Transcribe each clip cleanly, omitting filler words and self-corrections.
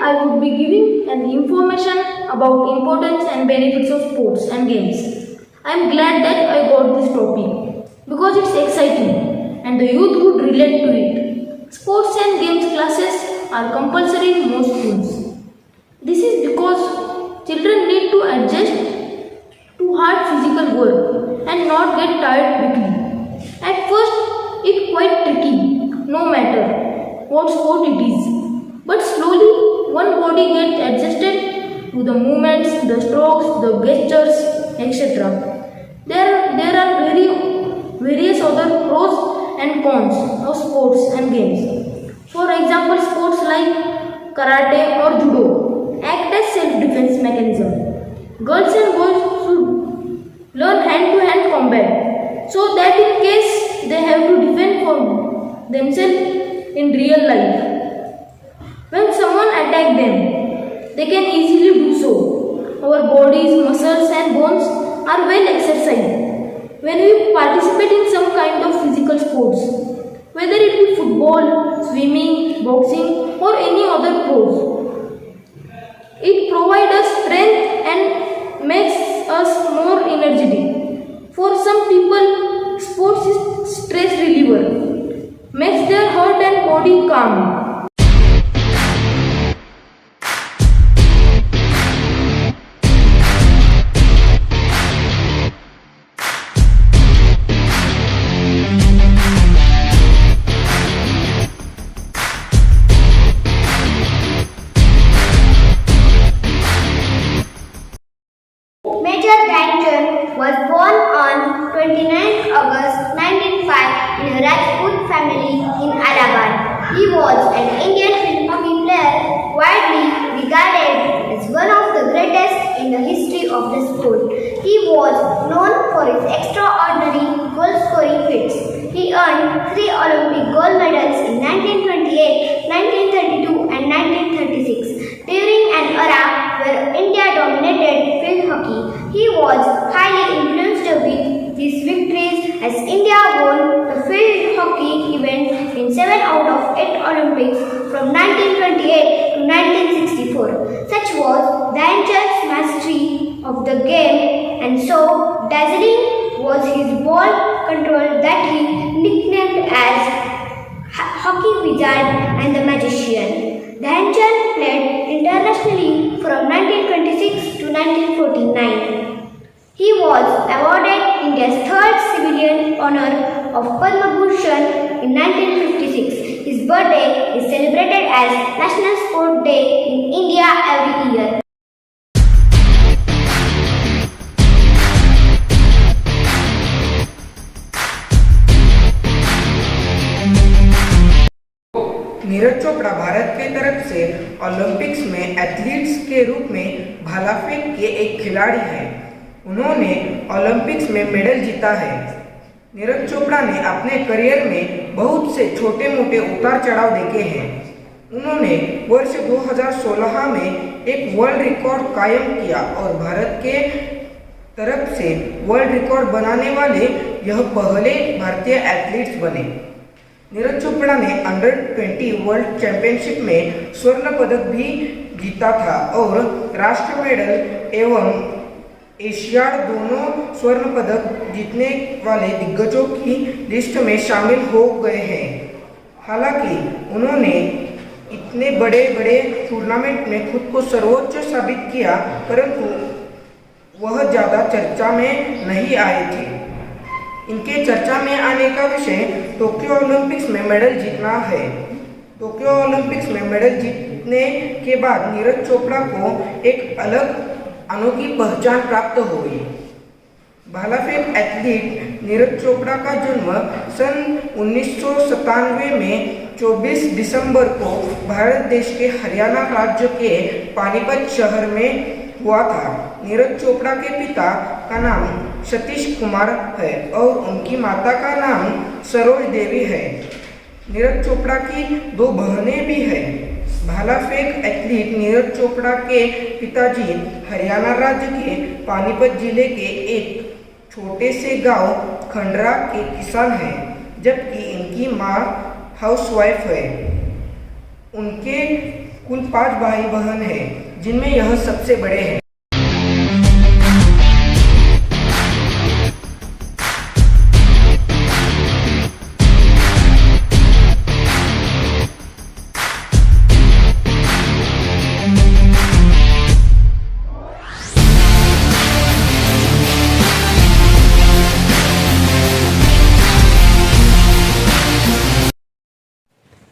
I would be giving an information about importance and benefits of sports and games. I am glad that I got this topic because it's exciting and the youth would relate to it. Sports and games classes are compulsory in most schools. This is because children need to adjust to hard physical work and not get tired quickly. At first, it's quite tricky, no matter what sport it is. But slowly, one body gets adjusted to the movements, the strokes, the gestures, etc. There are various other pros and cons of sports and games. For example, sports like karate or judo act as self-defense mechanism. Girls and boys should learn hand-to-hand combat so that in case they have to defend for themselves in real life. When someone attacks them, they can easily do so. Our bodies, muscles and bones are well exercised. When we participate in some kind of physical sports, whether it be football, swimming, boxing or any other sports, it provides us strength and makes us more energetic. For some people, sports is stress reliever, makes their heart and body calm. Major Dhyan Chand was born on 29 August 1905 in a Rajput family in Allahabad. He was an Indian field hockey player, widely regarded as one of the greatest in the history of the sport. He was known for his extraordinary goal-scoring feats. He earned 3 Olympic gold medals in 1928, 1932 and 1936. During an era where India dominated field hockey, he was highly influenced with these victories as India won the field hockey event in 7 out of 8 Olympics from 1928 to 1964. Such was Dhyan Chand's mastery of the game, and so dazzling was his ball control that he nicknamed as Hockey Wizard and the Magician. Dhyan Chand played internationally from 1926 to 1949. He was awarded India's third civilian honor of Padma Bhushan in 1956. His birthday is celebrated as National Sport Day in India every year. Neeraj Chopra Bharat की तरफ से Olympics में athletes के रूप में भाला फेंक के एक खिलाड़ी हैं। उन्होंने ओलंपिक्स में मेडल जीता है। नीरज चोपड़ा ने अपने करियर में बहुत से छोटे मोटे उतार चढ़ाव देखे हैं। उन्होंने वर्ष 2016 में एक वर्ल्ड रिकॉर्ड कायम किया और भारत के तरफ से वर्ल्ड रिकॉर्ड बनाने वाले यह पहले भारतीय एथलीट्स बने। नीरज चोपड़ा ने अंडर 20 वर्ल्ड चैंपियनशिप में स्वर्ण पदक भी जीता था और राष्ट्रीय मेडल एवं एशियाड दोनों स्वर्ण पदक जीतने वाले दिग्गजों की लिस्ट में शामिल हो गए हैं। हालांकि उन्होंने इतने बड़े बड़े टूर्नामेंट में खुद को सर्वोच्च साबित किया, परंतु वह ज़्यादा चर्चा में नहीं आए थे। इनके चर्चा में आने का विषय टोक्यो ओलंपिक्स में मेडल जीतना है। टोक्यो ओलंपिक्स में मेडल जीतने के बाद नीरज चोपड़ा को एक अलग अनोखी पहचान प्राप्त हुई। भाला फेंक एथलीट नीरज चोपड़ा का जन्म सन 1997 में 24 दिसंबर को भारत देश के हरियाणा राज्य के पानीपत शहर में हुआ था। नीरज चोपड़ा के पिता का नाम सतीश कुमार है और उनकी माता का नाम सरोज देवी है। नीरज चोपड़ा की 2 बहनें भी हैं। भाला फेंक एथलीट नीरज चोपड़ा के पिताजी हरियाणा राज्य के पानीपत जिले के एक छोटे से गांव खंडरा के किसान हैं, जबकि इनकी मां हाउसवाइफ है। उनके कुल 5 भाई बहन हैं, जिनमें यह सबसे बड़े हैं।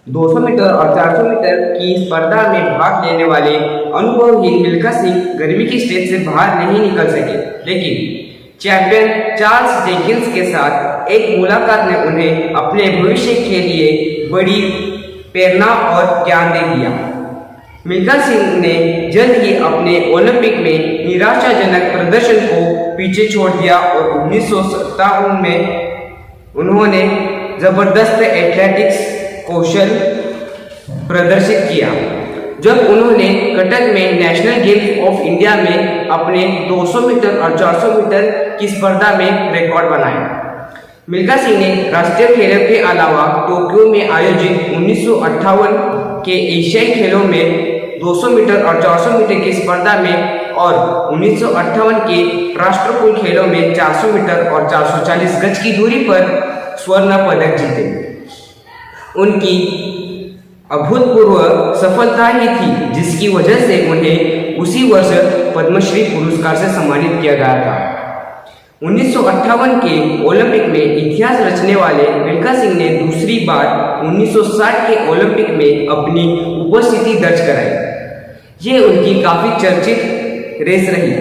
दो 200 मीटर और 400 मीटर की स्पर्धा में भाग लेने वाले अनुभवहीन मिल्खा सिंह गर्मी की स्टेज से बाहर नहीं निकल सके, लेकिन चैंपियन चार्ल्स जेकिंस के साथ एक मुलाकात ने उन्हें अपने भविष्य के लिए बड़ी प्रेरणा और ज्ञान दे दिया। मिल्खा सिंह ने जल्द ही अपने ओलंपिक में निराशाजनक प्रदर्शन को पीछे छोड़ दिया और 1957 में उन्होंने जबरदस्त एथलेटिक्स कौशल प्रदर्शित किया, जब उन्होंने कटक में नेशनल गेम्स ऑफ इंडिया में अपने 200 मीटर और 400 मीटर की स्पर्धा में रिकॉर्ड बनाया। मिल्खा सिंह ने राष्ट्रीय खेलों के अलावा टोक्यो में आयोजित 1958 के एशियाई खेलों में 200 मीटर और 400 मीटर की स्पर्धा में और 1958 के राष्ट्रकुल खेलों में 400 मीटर और 440 गज की दूरी पर स्वर्ण पदक जीते। उनकी अभूतपूर्व सफलता ही थी जिसकी वजह से उन्हें उसी वर्ष पद्मश्री पुरस्कार से सम्मानित किया गया था। 1958 के ओलंपिक में इतिहास रचने वाले मिल्खा सिंह ने दूसरी बार 1960 के ओलंपिक में अपनी उपस्थिति दर्ज कराई। ये उनकी काफी चर्चित रेस रही।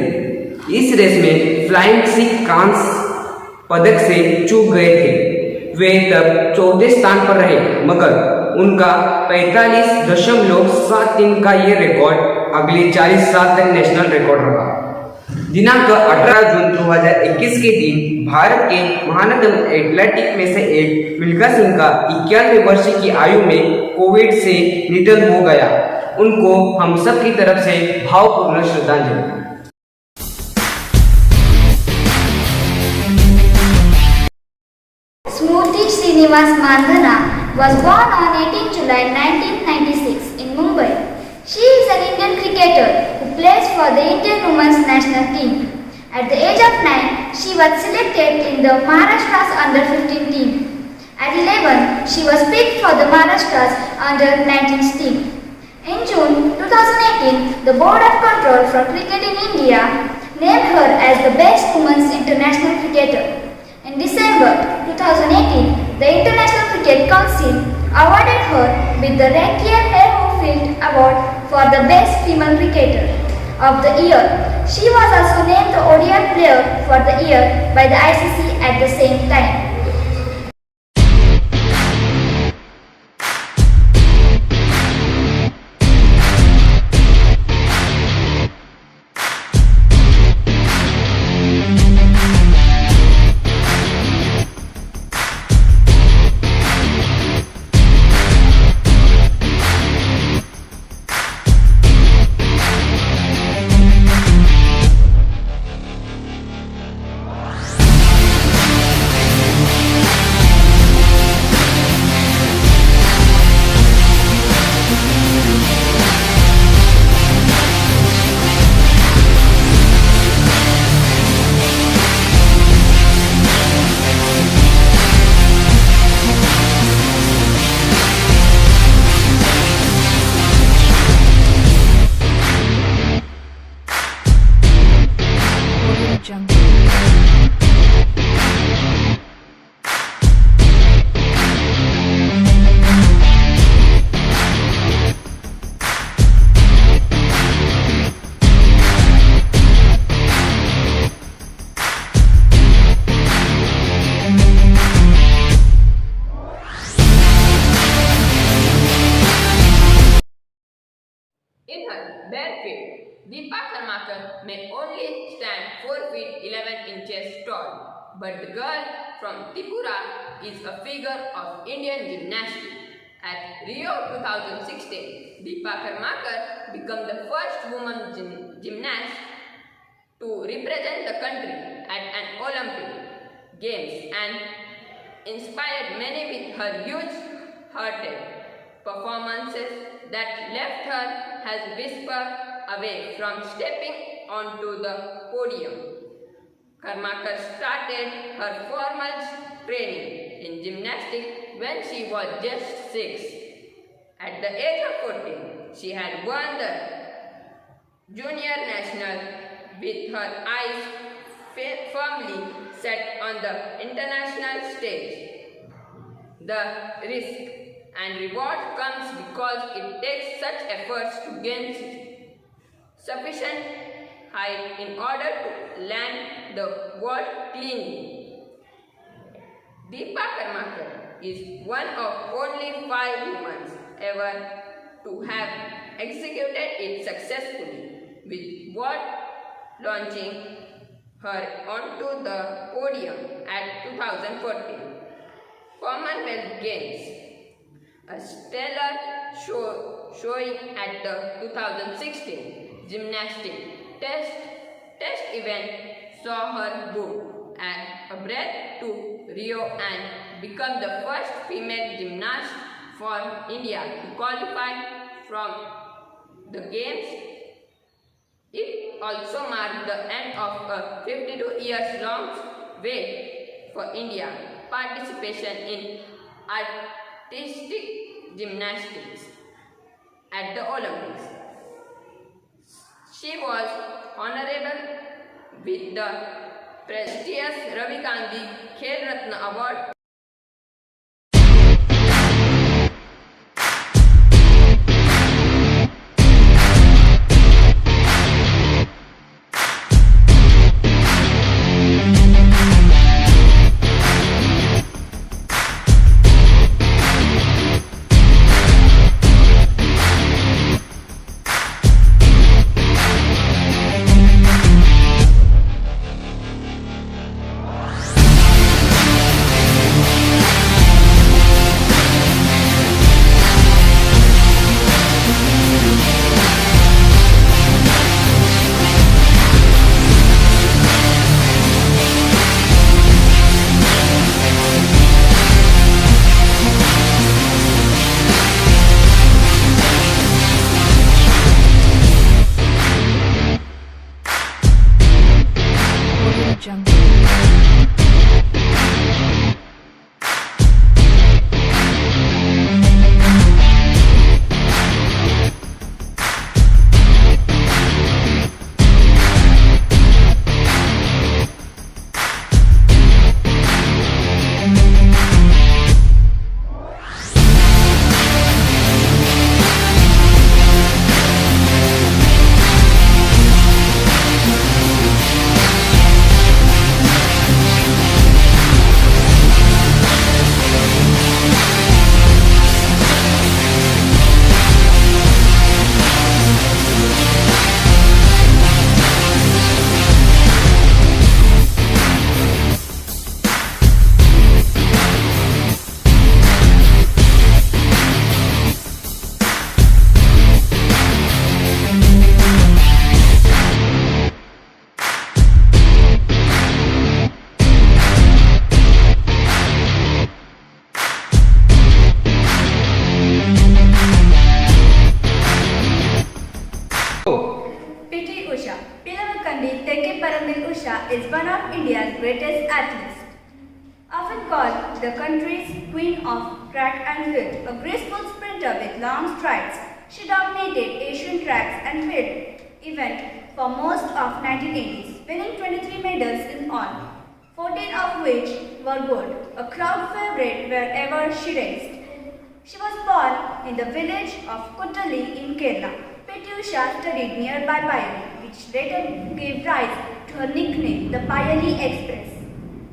इस रेस में फ्लाइंग सिख कांस्य पदक से चूक गए थे। वे तब चौथे स्थान पर रहे, मगर उनका 45.73 का ये रिकॉर्ड अगले 40 साल तक नेशनल रिकॉर्ड रहा। दिनांक 18 जून 2021 के दिन भारत के महानतम एथलेटिक में से एक मिल्खा सिंह का 91 वर्ष की आयु में कोविड से निधन हो गया। उनको हम सब की तरफ से भावपूर्ण श्रद्धांजलि। Smriti Srinivas Mandhana was born on 18 July 1996 in Mumbai. She is an Indian cricketer who plays for the Indian women's national team. At the age of 9, she was selected in the Maharashtra's under-15 team. At 11, she was picked for the Maharashtra's under-19 team. In June 2018, the Board of Control for Cricket in India named her as the best women's international cricketer. In December 2018, the International Cricket Council awarded her with the Rankier Harefield Award for the Best Female Cricketer of the Year. She was also named the ODI Player for the Year by the ICC at the same time. In her bare feet, Deepa Karmakar may only stand 4 feet 11 inches tall, but the girl from Tripura is a figure of Indian gymnastics. At Rio 2016, Deepa Karmakar became the first woman gymnast to represent the country at an Olympic Games and inspired many with her huge hearted performances that left her as whisper away from stepping onto the podium. Karmakar started her formal training in gymnastics when she was just 6. At the age of 14, she had won the junior national with her eyes firmly set on the international stage. The risk and reward comes because it takes such efforts to gain sufficient height in order to land the ball cleanly. Deepa Karmakar is one of only 5 women ever to have executed it successfully, with what launching her onto the podium at 2014 Commonwealth Games, a stellar showing at the 2016 gymnastic test event saw her go a breath to Rio and become the first female gymnast for India to qualify from the Games. It also marked the end of a 52 years long wait for India participation in artistic gymnastics at the Olympics. She was honorable with the prestigious Ravi Gandhi Khel Ratna Award. is one of India's greatest athletes. Often called the country's queen of track and field, a graceful sprinter with long strides, she dominated Asian tracks and field event for most of 1980s, winning 23 medals in all, 14 of which were gold, a crowd favorite wherever she raced. She was born in the village of Kuttali in Kerala. PT Usha studied nearby Payali, which later gave rise to her nickname, the Payali Express,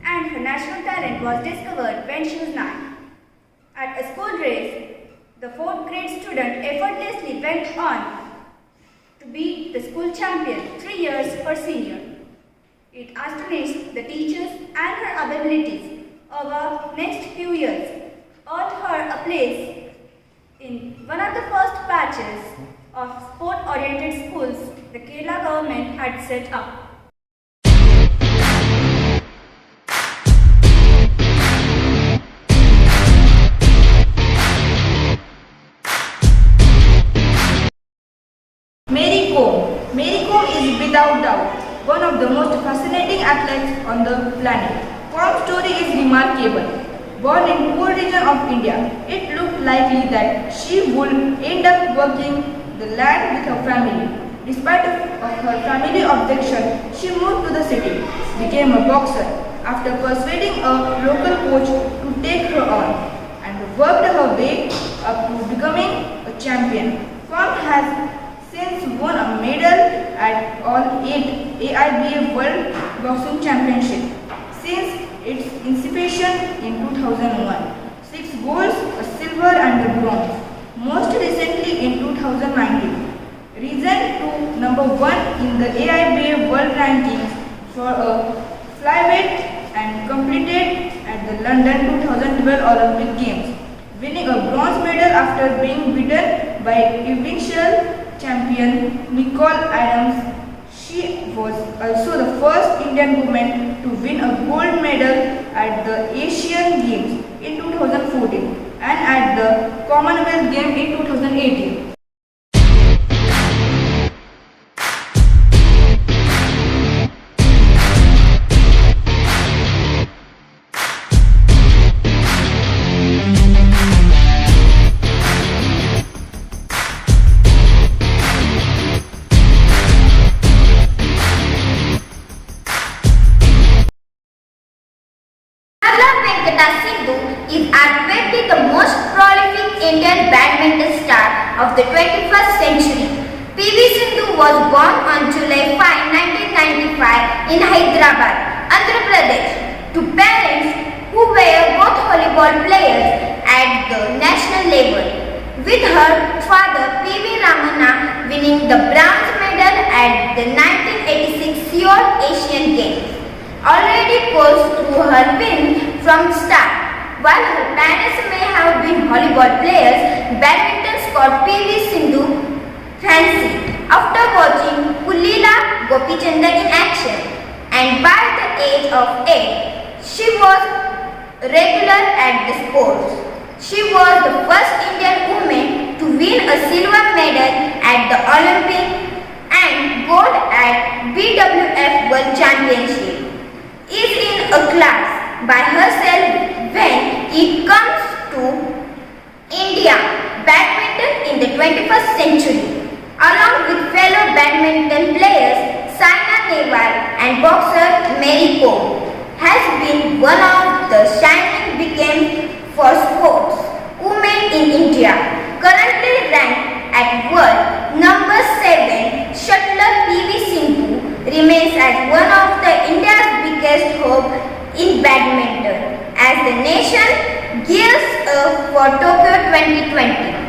and her natural talent was discovered when she was 9. At a school race, the 4th grade student effortlessly went on to be the school champion 3 years her senior. It astonished the teachers, and her abilities over next few years earned her a place in one of the first batches of sport-oriented schools the Kerala government had set up. without doubt one of the most fascinating athletes on the planet. Form's story is remarkable. Born in poor region of India, it looked likely that she would end up working the land with her family. Despite of her family objection, she moved to the city, became a boxer after persuading a local coach to take her on, and worked her way up to becoming a champion. Form has since won a medal at all 8 AIBA World Boxing Championships since its inception in 2001. 6 golds, a silver and a bronze. Most recently in 2019. Risen to number 1 in the AIBA World Rankings for a flyweight and competed at the London 2012 Olympic Games, winning a bronze medal after being beaten by eventual champion Nicole Adams. She was also the first Indian woman to win a gold medal at the Asian Games in 2014 and at the Commonwealth Games in 2018. Is arguably the most prolific Indian badminton star of the 21st century. PV Sindhu was born on July 5, 1995 in Hyderabad, Andhra Pradesh, to parents who were both volleyball players at the national level, with her father PV Ramana winning the bronze medal at the 1986 Seoul Asian Games. Already posed through her win from start. While her parents may have been volleyball players, badminton caught PV Sindhu fancy after watching Pulila Gopichandan in action, and by the age of 8, she was regular at the sports. She was the first Indian woman to win a silver medal at the Olympic and gold at BWF World Championship. Is in a class by herself when it comes to India badminton in the 21st century, along with fellow badminton players Saina Nehwal and boxer Mary Kom, has been one of the shining beacons for sports women in India. Currently ranked at world number 7, shuttler PV Sindhu remains as one of the India's biggest hope in badminton as the nation gears up for Tokyo 2020.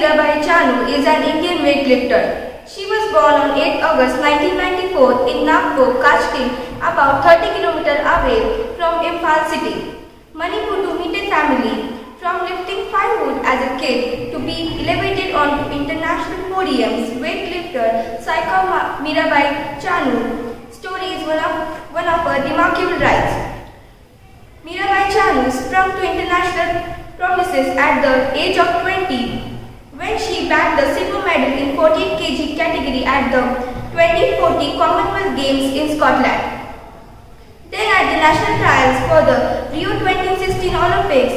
Dhyan Chand is an Indian weightlifter. She was born on 8 August 1994 in Nagpur, Kashmir, about 30 km away from Imphal city. Manipur meet a family from lifting firewood as a kid to be elevated onto international podiums. Weightlifter Saika Mirabai Chanu's story is one of her remarkable rides. Mirabai Chanu sprung to international promises at the age of 20 when she bagged the silver medal in 14 kg category at the 2040 Commonwealth Games in Scotland. Then at the national trials for the Rio 2016 Olympics,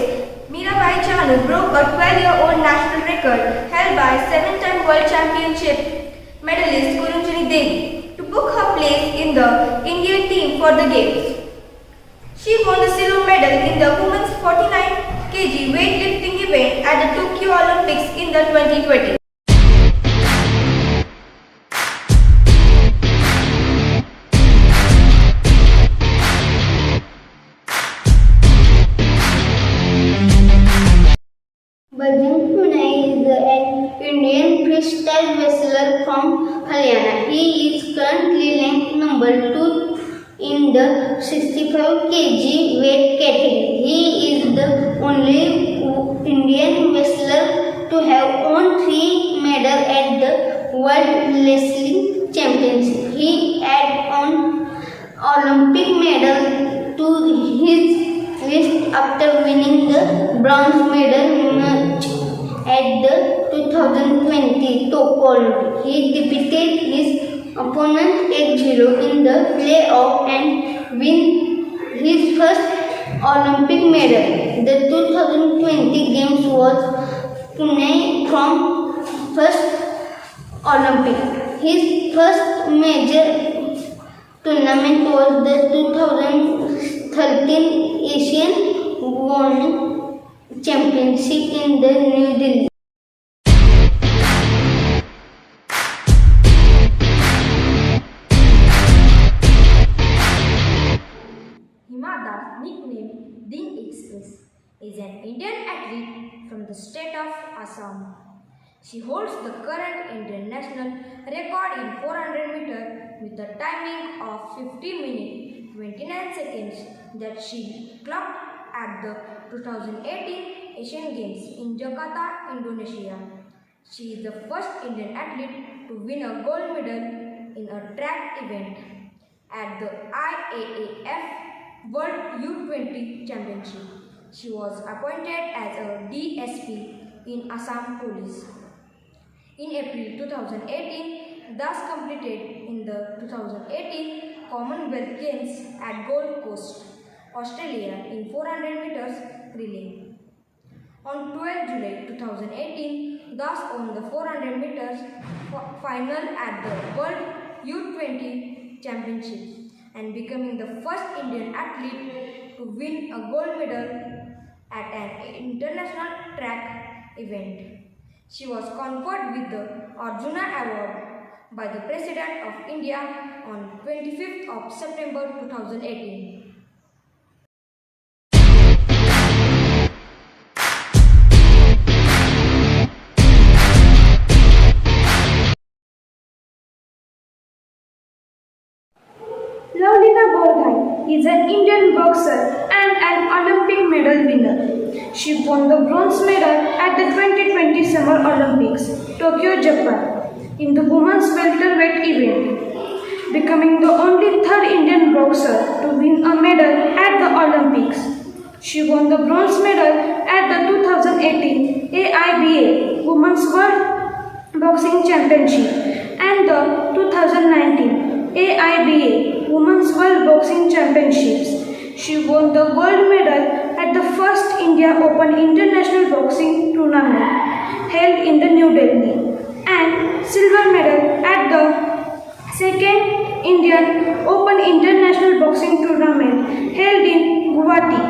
Mirabai Chanu broke a 12-year-old national record held by 7-time World Championship medalist Kurunjani Devi to book her place in the Indian team for the Games. She won the silver medal in the women's 49 kg weightlifting event at the Tokyo Olympics in the 2020. Bajrang Pune is an Indian freestyle wrestler from Haryana. He is currently ranked number 2 in the 65 kg weight category. He is the only Indian wrestler to have won 3 medals at the World Wrestling Championship. He added on Olympic medal to his list after winning the bronze medal match at the 2020 Tokyo Olympics. He defeated his opponent 8-0 in the playoff and win his first Olympic medal. The 2020 Games was Pune from first Olympic. His first major tournament was the 2013 Asian Women Championship in the New Delhi. Himada's nickname Din Express is an Indian athlete from the state of Assam. She holds the current Indian national record in 400 meter with a timing of 50 minutes 29 seconds that she clocked at the 2018 Asian Games in Jakarta, Indonesia. She is the first Indian athlete to win a gold medal in a track event at the IAAF World U20 Championship. She was appointed as a DSP in Assam Police. In April 2018, thus completed in the 2018 Commonwealth Games at Gold Coast, Australia in 400 meters relay. On 12 July 2018, thus won the 400 meters final at the World U20 Championship and becoming the first Indian athlete to win a gold medal at an international track event. She was conferred with the Arjuna Award by the President of India on 25th of September 2018. Lavlina Borghai is an Indian boxer and an Olympic medal winner. She won the bronze medal at the 2020 Summer Olympics, Tokyo, Japan, in the women's welterweight event, becoming the only third Indian boxer to win a medal at the Olympics. She won the bronze medal at the 2018 AIBA Women's World Boxing Championship and the 2019 AIBA Women's World Boxing Championships. She won the gold medal at the first India Open International Boxing Tournament held in the New Delhi and silver medal at the second Indian Open International Boxing Tournament held in Guwahati.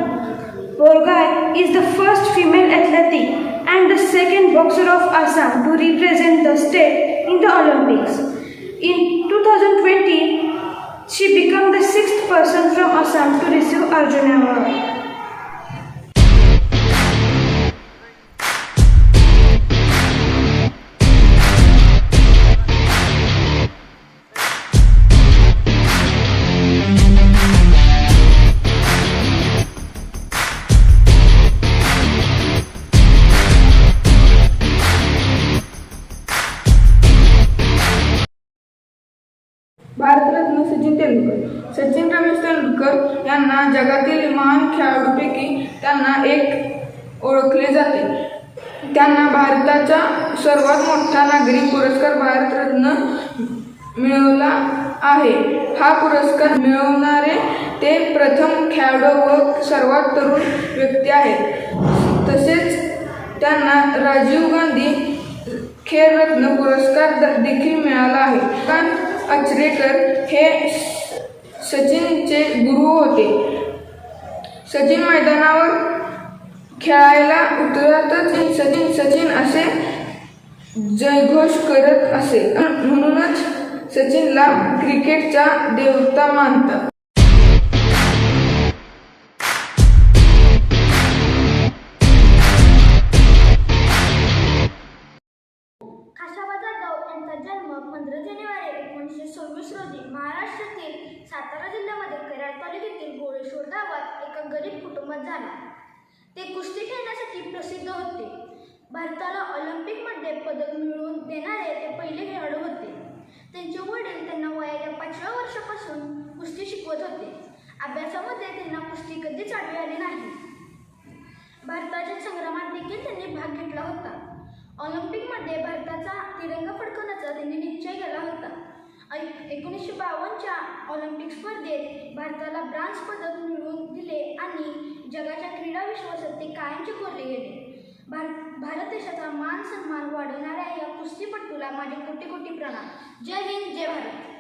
Borghai is the first female athlete and the second boxer of Assam to represent the state in the Olympics. In 2020, she became the sixth person from Assam to receive Arjuna Award. Bharat Ratna Sachin Tendulkar. Sachin Ramesh Tendulkar यांना जगातील महान खेळाडूंपैकी त्यांना एक ओळखले जाते. त्यांना भारताचा सर्वात मोठा नागरी पुरस्कार भारतरत्न मिळवला आहे. हा पुरस्कार मिळवणारे ते प्रथम खेळाडू व सर्वात तरुण व्यक्ती आहेत. तसेच त्यांना राजीव गांधी खेलरत्न पुरस्कार देखील मिळाला आहे. आचरेकर हे सचिनचे गुरु होते. सचिन मैदानावर खेळायला उतरतच सचिन असे जयघोष करत असे. म्हणूनच सचिनला क्रिकेटचा देवता मानतात. जन्म 15 जानेवारी 1926 रोजी महाराष्ट्रातील सातारा जिल्ह्यामध्ये कराड तालुक्यातील गोळेश्वर गावात एका गरीब कुटुंबात झाला. ते कुस्ती खेळण्यासाठी प्रसिद्ध होते. भारताला ऑलिम्पिकमध्ये पदक मिळवून देणारे ते पहिले खेळाडू होते. त्यांचे वडील त्यांना वयाच्या 5व्या वर्षापासून कुस्ती शिकवत होते. अभ्यासामध्ये त्यांना कुस्ती कधीच आडवी आली नाही. भारताच्या संग्रामात देखील त्यांनी भाग घेतला होता. ऑलिम्पिकमध्ये भारताचा तिरंगा फडकवण्याचा त्यांनी निश्चय केला होता. 1952च्या ऑलिम्पिक स्पर्धेत भारताला ब्रांझ पदक मिळवून दिले आणि जगाच्या क्रीडा विश्वासात ते कायमचे कोरले गेले. भारत देशाचा मान सन्मान वाढवणाऱ्या या कुस्तीपटूला माझे कोटी कोटी प्रणाम. जय हिंद, जय भारत.